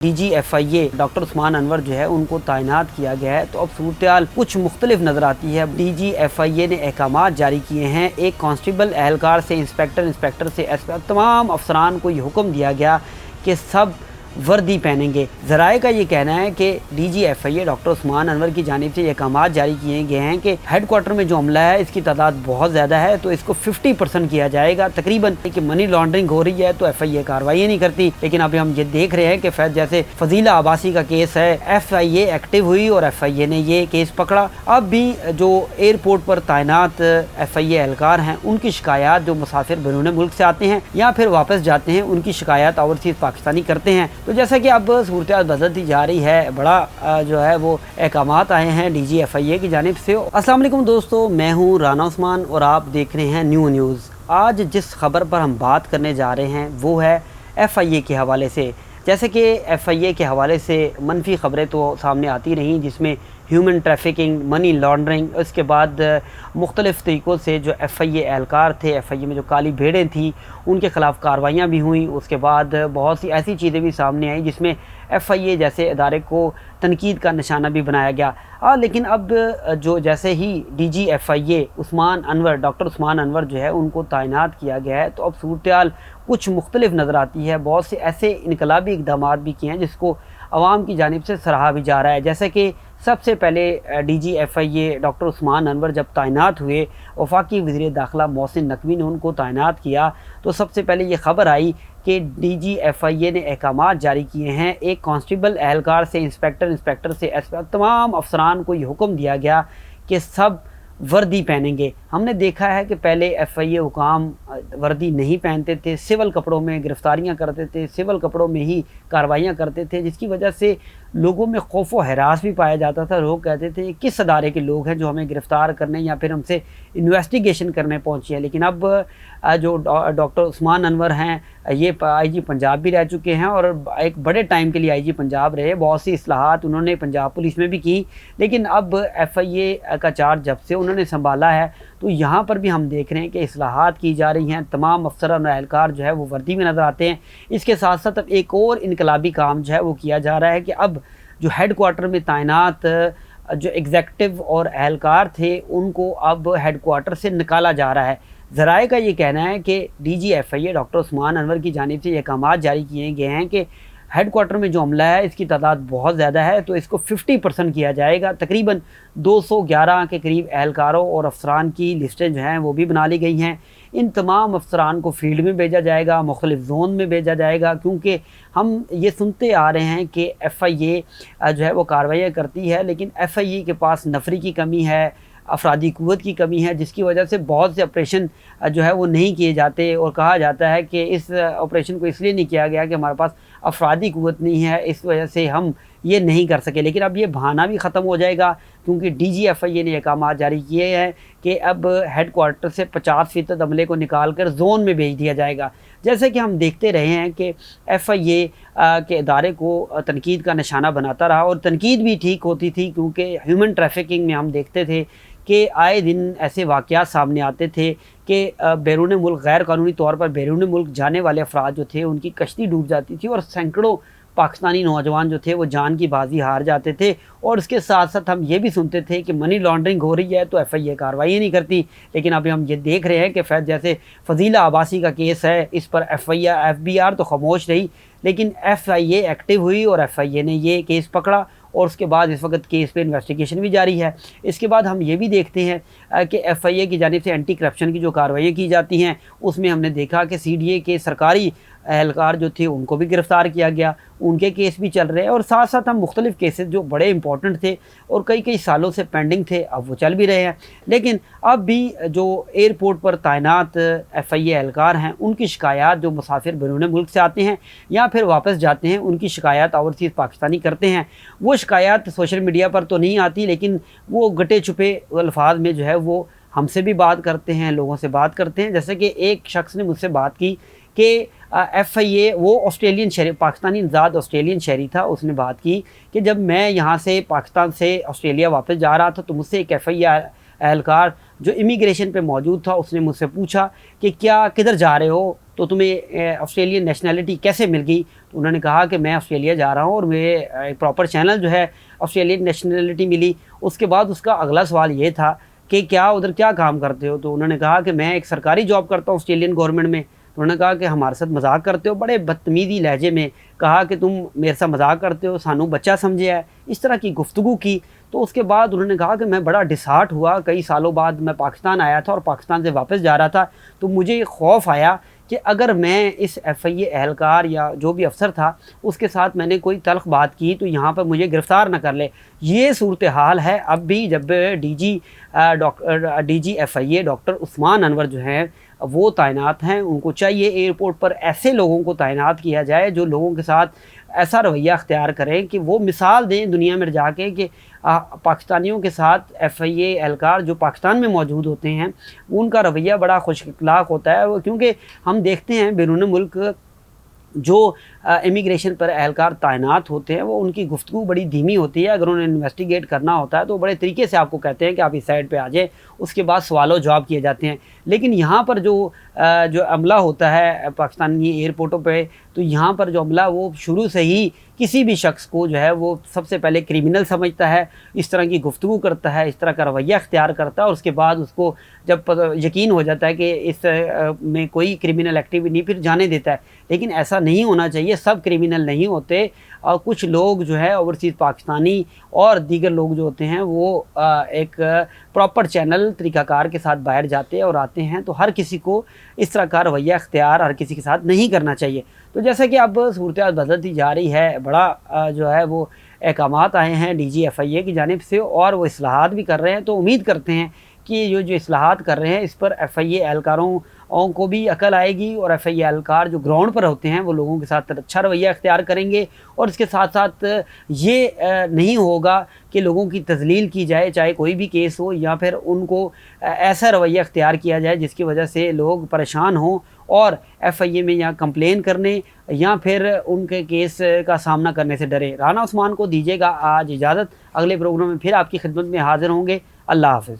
DGFIA doctor Usman Anwar जो है उनको तैनात किया गया है। तो अब सूरत कुछ मुख्तलिफ नज़र आती है। DGFIA ने अहकाम जारी किए हैं। एक कांस्टेबल एहलकार से इंस्पेक्टर से तमाम अफसरान को ये हुक्म दिया गया कि सब वर्दी पहनेंगे। ज़राए का ये कहना है कि DGFIA डॉक्टर उस्मान अनवर की जानिब से ये अहकाम जारी किए गए हैं कि हेड क्वार्टर में जो अमला है इसकी तादाद बहुत ज़्यादा है, तो इसको 50% किया जाएगा तकरीबन। कि मनी लॉन्ड्रिंग हो रही है तो FIA कार्रवाई नहीं करती। लेकिन अभी हम ये देख रहे हैं कि फैज जैसे फजीला आबासी का केस है, FIA एक्टिव हुई और FIA ने ये केस पकड़ा। अब भी जो एयरपोर्ट पर तैनात FIA एहलकार हैं उनकी शिकायत जो मुसाफिर बैरून मुल्क से आते हैं या फिर वापस जाते हैं उनकी शिकायत ओवरसीज़ पाकिस्तानी करते हैं। तो जैसा कि अब सूरत बदलती जा रही है, बड़ा जो है वो अहकाम आए हैं DGFIA की जानिब से। अस्सलाम वालेकुम दोस्तों, मैं हूँ राना उस्मान और आप देख रहे हैं न्यू न्यूज़। आज जिस खबर पर हम बात करने जा रहे हैं वो है FIA के हवाले से। जैसे कि FIA के हवाले से मनफी ख़बरें तो सामने आती रहीं, जिसमें ह्यूमन ट्रैफिकिंग, मनी लॉन्ड्रिंग, उसके बाद मुख्तलिफ़ तरीक़ों से जो FIA एहलकार थे, FIA में जो काली भेड़ें थी उनके ख़िलाफ़ कार्रवाइयाँ भी हुई। उसके बाद बहुत सी ऐसी चीज़ें भी सामने आई जिसमें FIA जैसे इदारे को तनकीद का निशाना भी बनाया गया। लेकिन अब जो जैसे ही DGFIA डॉक्टर उस्मान अनवर जो है उनको तैनात किया गया है, तो अब सूरत कुछ मुख्तलिफ नज़र आती है। बहुत से ऐसे इनकलाबी इक़दामात भी किए हैं जिसको आवाम की जानिब से सराहा भी जा रहा है। जैसे कि सबसे पहले DGFIA डॉक्टर उस्मान अनवर जब तैनात हुए, वफाकी वज़ीर दाखिला मोहसिन नकवी ने उनको तैनात किया, तो सबसे पहले ये ख़बर आई कि DGFIA ने अहकाम जारी किए हैं। एक कांस्टेबल एहलकार से इंस्पेक्टर से तमाम अफसरान को ये हुक्म दिया गया कि सब वर्दी पहनेंगे। हमने देखा है कि पहले FIA हुकाम वर्दी नहीं पहनते थे, सिविल कपड़ों में गिरफ़्तारियाँ करते थे, सिविल कपड़ों में ही कार्रवाइयाँ करते थे, जिसकी वजह से लोगों में खौफ व हरास भी पाया जाता था। लोग कहते थे किस अदारे के लोग हैं जो हमें गिरफ़्तार करने या फिर हमसे इन्वेस्टिगेशन करने पहुँचे हैं। लेकिन अब जो डॉक्टर उस्मान अनवर हैं ये IG पंजाब भी रह चुके हैं और एक बड़े टाइम के लिए IG पंजाब रहे। बहुत सी इस्लाहात उन्होंने पंजाब पुलिस में भी की। लेकिन अब FIA का चार्ज जब से उन्होंने संभाला है तो यहाँ पर भी हम देख रहे हैं कि इस्लाहात की जा रही हैं। तमाम अफसर और एहलकार जो है वो वर्दी में नज़र आते हैं। इसके साथ साथ अब एक और इनकलाबी काम जो है वो किया जा रहा है कि अब जो हेड क्वार्टर में तैनात जो एग्जेक्टिव और एहलकार थे उनको अब हेड क्वार्टर से निकाला जा रहा है। ज़राए का ये कहना है कि DGFIA डॉक्टर उस्मान अनवर की जानिब से ये अहकाम जारी किए गए हैं कि हेड क्वार्टर में जो अमला है इसकी तादाद बहुत ज़्यादा है, तो इसको 50% किया जाएगा। तकरीबन 211 के करीब एहलकारों और अफसरान की लिस्टें जो हैं वो भी बना ली गई हैं। इन तमाम अफसरान को फील्ड में भेजा जाएगा, मुख्तलिफ जोन में भेजा जाएगा, क्योंकि हम ये सुनते आ रहे हैं कि FIA जो है वो कार्रवाई करती है, लेकिन FIA के पास नफरी की कमी है, अफरादी क़ुव्वत की कमी है, जिसकी वजह से बहुत से ऑपरेशन जो है वो नहीं किए जाते। और कहा जाता है कि इस ऑपरेशन को इसलिए नहीं किया गया कि हमारे पास अफरादी क़ुव्वत नहीं है, इस वजह से हम ये नहीं कर सके। लेकिन अब ये बहाना भी ख़त्म हो जाएगा, क्योंकि DGFIA ने अहकाम जारी किए हैं कि अब हेड क्वार्टर से 50% अमले को निकाल कर जोन में भेज दिया जाएगा। जैसे कि हम देखते रहे हैं कि FIA के इदारे को तनकीद का निशाना बनाता रहा और तनकीद भी ठीक होती थी, क्योंकि ह्यूमन ट्रैफिकिंग में हम देखते थे कि आए दिन ऐसे वाक़यात सामने आते थे कि बैरून मुल्क गैर कानूनी तौर पर बैरून मुल्क जाने वाले अफराद जो थे उनकी कश्ती डूब जाती थी और सैकड़ों पाकिस्तानी नौजवान जो थे वो जान की बाजी हार जाते थे। और उसके साथ साथ हम ये भी सुनते थे कि मनी लॉन्ड्रिंग हो रही है तो FIA कार्रवाई नहीं करती। लेकिन अभी हम ये देख रहे हैं कि फैज जैसे फजीला आबासी का केस है, इस पर FBR तो खामोश रही, लेकिन FIA एक्टिव हुई और FIA ने ये केस पकड़ा और उसके बाद इस वक्त केस पे इन्वेस्टिगेशन भी जारी है। इसके बाद हम ये भी देखते हैं कि FIA की जानिब से एंटी करप्शन की जो कार्रवाई की जाती हैं उसमें हमने देखा कि CDA के सरकारी एहलकार जो थे उनको भी गिरफ़्तार किया गया, उनके केस भी चल रहे हैं। और साथ साथ हम मुख्तलिफ़ केसेस जो बड़े इंपॉर्टेंट थे और कई सालों से पेंडिंग थे अब वो चल भी रहे हैं। लेकिन अब भी जो एयरपोर्ट पर तैनात FIA एहलकार हैं उनकी शिकायत जो मुसाफिर बैरून मुल्क से आते हैं या फिर वापस जाते हैं उनकी शिकायत ओवरसीज़ पाकिस्तानी करते हैं। वो शिकायत सोशल मीडिया पर तो नहीं आती, लेकिन वो गटे छुपे अल्फाज में जो है वो हमसे भी बात करते हैं, लोगों से बात करते हैं। जैसे कि एक शख्स ने मुझसे बात की कि FIA वो ऑस्ट्रेलियन शहरी, पाकिस्तानी नज़ाद ऑस्ट्रेलियन शहरी था। उसने बात की कि जब मैं यहाँ से पाकिस्तान से ऑस्ट्रेलिया वापस जा रहा था तो मुझसे एक FIA एहलकार जो इमिग्रेशन पे मौजूद था उसने मुझसे पूछा कि क्या किधर जा रहे हो, तो तुम्हें ऑस्ट्रेलियन नेशनैलिटी कैसे मिल गई? तो उन्होंने कहा कि मैं ऑस्ट्रेलिया जा रहा हूँ और मुझे एक प्रॉपर चैनल जो है ऑस्ट्रेलियन नेशनैलिटी मिली। उसके बाद उसका अगला सवाल ये था कि क्या उधर क्या काम करते हो? तो उन्होंने कहा कि मैं एक सरकारी जॉब करता हूँ ऑस्ट्रेलियन गवर्नमेंट में। तो उन्होंने कहा कि हमारे साथ मजाक करते हो, बड़े बदतमीज़ी लहजे में कहा कि तुम मेरे साथ मजाक करते हो, सानू बच्चा समझे है, इस तरह की गुफ्तगू की। तो उसके बाद उन्होंने कहा कि मैं बड़ा डिसहार्ट हुआ, कई सालों बाद मैं पाकिस्तान आया था और पाकिस्तान से वापस जा रहा था, तो मुझे ये खौफ आया कि अगर मैं इस FIA एहलकार या जो भी अफसर था उसके साथ मैंने कोई तल्ख बात की तो यहाँ पर मुझे गिरफ़्तार न कर ले। ये सूरत हाल है अब भी, जब DG FIA doctor Usman Anwar जो हैं वो तैनात हैं, उनको चाहिए एयरपोर्ट पर ऐसे लोगों को तैनात किया जाए जो लोगों के साथ ऐसा रवैया अख्तियार करें कि वो मिसाल दें दुनिया में जाके कि पाकिस्तानियों के साथ FIA एहलकार जो पाकिस्तान में मौजूद होते हैं उनका रवैया बड़ा खुश अखलाक होता है। क्योंकि हम देखते हैं बैरून मुल्क जो इमिग्रेशन पर एहलकार तैनात होते हैं वो उनकी गुफ्तगू बड़ी धीमी होती है। अगर उन्हें इन्वेस्टिगेट करना होता है तो बड़े तरीके से आपको कहते हैं कि आप इस साइड पे आ जाएं, उसके बाद सवाल जवाब किए जाते हैं। लेकिन यहाँ पर जो अमला होता है पाकिस्तानी एयरपोर्टों पे, तो यहाँ पर जो अमला वो शुरू से ही किसी भी शख्स को जो है वो सबसे पहले क्रिमिनल समझता है, इस तरह की गुफ्तगू करता है, इस तरह का रवैया अख्तियार करता है और उसके बाद उसको जब यकीन हो जाता है कि इस में कोई क्रिमिनल एक्टिविटी नहीं, फिर जाने देता है। लेकिन ऐसा नहीं होना चाहिए, सब क्रिमिनल नहीं होते और कुछ लोग जो है ओवरसीज़ पाकिस्तानी और दीगर लोग जो होते हैं वो एक प्रॉपर चैनल तरीक़ाकार के साथ बाहर जाते हैं और आते हैं। तो हर किसी को इस तरह का रवैया अख्तियार हर किसी के साथ नहीं करना चाहिए। तो जैसा कि अब सूरत बदलती जा रही है, बड़ा जो है वो अहकामात आए हैं DG FIA की जानिब से और वो इस्लाहात भी कर रहे हैं। तो उम्मीद करते हैं कि ये जो इस्लाहात कर रहे हैं इस पर FIA एहलकारों को भी अकल आएगी और FIA एहलकार जो ग्राउंड पर होते हैं वो लोगों के साथ अच्छा रवैया अख्तियार करेंगे। और इसके साथ साथ ये नहीं होगा कि लोगों की तजलील की जाए, चाहे कोई भी केस हो, या फिर उनको ऐसा रवैया अख्तियार किया जाए जिसकी वजह से लोग परेशान हों और FIA में या कंप्लेन करने या फिर उनके केस का सामना करने से डरे। राना उस्मान को दीजिएगा आज इजाज़त, अगले प्रोग्राम में फिर आपकी खिदमत में हाज़िर होंगे। अल्लाह हाफ़िज़।